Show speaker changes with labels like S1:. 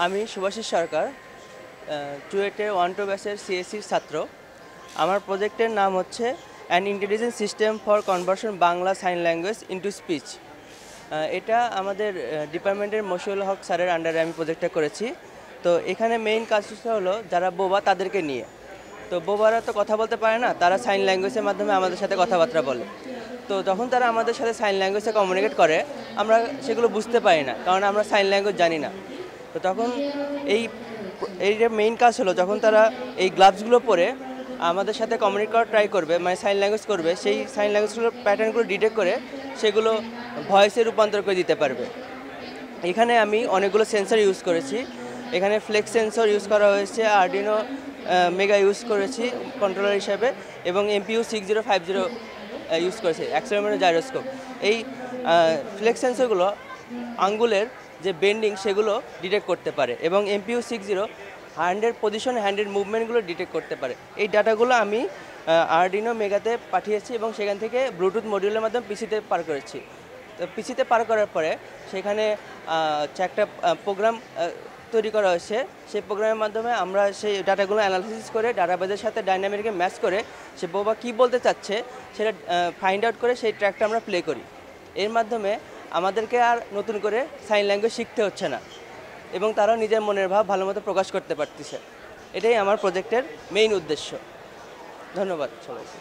S1: আমি শুভাশিস সরকার, চুয়েটের 1-2 ব্যাচের সিএসসির ছাত্র। আমার প্রজেক্টের নাম হচ্ছে an intelligent system for conversion Bangla sign language into speech. এটা আমাদের ডিপার্টমেন্টের মশিউল হক স্যারের আন্ডারে আমি প্রজেক্টটা করেছি। তো এখানে মেইন কাজটা হলো যারা বোবা তাদেরকে নিয়ে। তো বোবারা তো কথা বলতে পারে না, তারা সাইন ল্যাঙ্গুয়েজের মাধ্যমে আমাদের সাথে কথাবার্তা বলে। তো যখন তারা আমাদের সাথে সাইন ল্যাঙ্গুয়েজে কমিউনিকেট করে, আমরা সেগুলো বুঝতে পারি না, কারণ আমরা সাইন ল্যাঙ্গুয়েজ জানি না। তো তখন এই এই যে মেইন কাজ হলো, যখন তারা এই গ্লাভসগুলো পরে আমাদের সাথে কমিউনিকেট করার ট্রাই করবে, মানে সাইন ল্যাঙ্গুয়েজ করবে, সেই সাইন ল্যাঙ্গুয়েজগুলোর প্যাটার্নগুলো ডিটেক্ট করে সেগুলো ভয়েসে রূপান্তর করে দিতে পারবে। এখানে আমি অনেকগুলো সেন্সর ইউজ করেছি। এখানে ফ্লেক্স সেন্সর ইউজ করা হয়েছে, আরডিনো মেগা ইউজ করেছি কন্ট্রোলার হিসাবে, এবং MPU 6050 ইউজ করেছি, অ্যাক্সেলেরোমিটার জাইরোস্কোপ। এই ফ্লেক্স সেন্সরগুলো আঙ্গুলের যে বেন্ডিং সেগুলো ডিটেক্ট করতে পারে, এবং MPU 60 হ্যান্ডের পজিশন, হ্যান্ডের মুভমেন্টগুলো ডিটেক্ট করতে পারে। এই ডাটাগুলো আমি আরডিনো মেগাতে পাঠিয়েছি এবং সেখান থেকে ব্লুটুথ মডিউলের মাধ্যমে পিসিতে পার করেছি। তো পিসিতে পার করার পরে সেখানে একটা প্রোগ্রাম তৈরি করা হয়েছে। সেই প্রোগ্রামের মাধ্যমে আমরা সেই ডাটাগুলো অ্যানালাইসিস করে ডাটাবেজের সাথে ডাইনামিককে ম্যাচ করে সে বোবা কী বলতে চাচ্ছে সেটা ফাইন্ড আউট করে সেই ট্র্যাকটা আমরা প্লে করি। এর মাধ্যমে আমাদেরকে আর নতুন করে সাইন ল্যাঙ্গুয়েজ শিখতে হচ্ছে না, এবং তারাও নিজের মনের ভাব ভালো মতো প্রকাশ করতে পারতেছে। এটাই আমার প্রজেক্টের মেইন উদ্দেশ্য। ধন্যবাদ সবাইকে।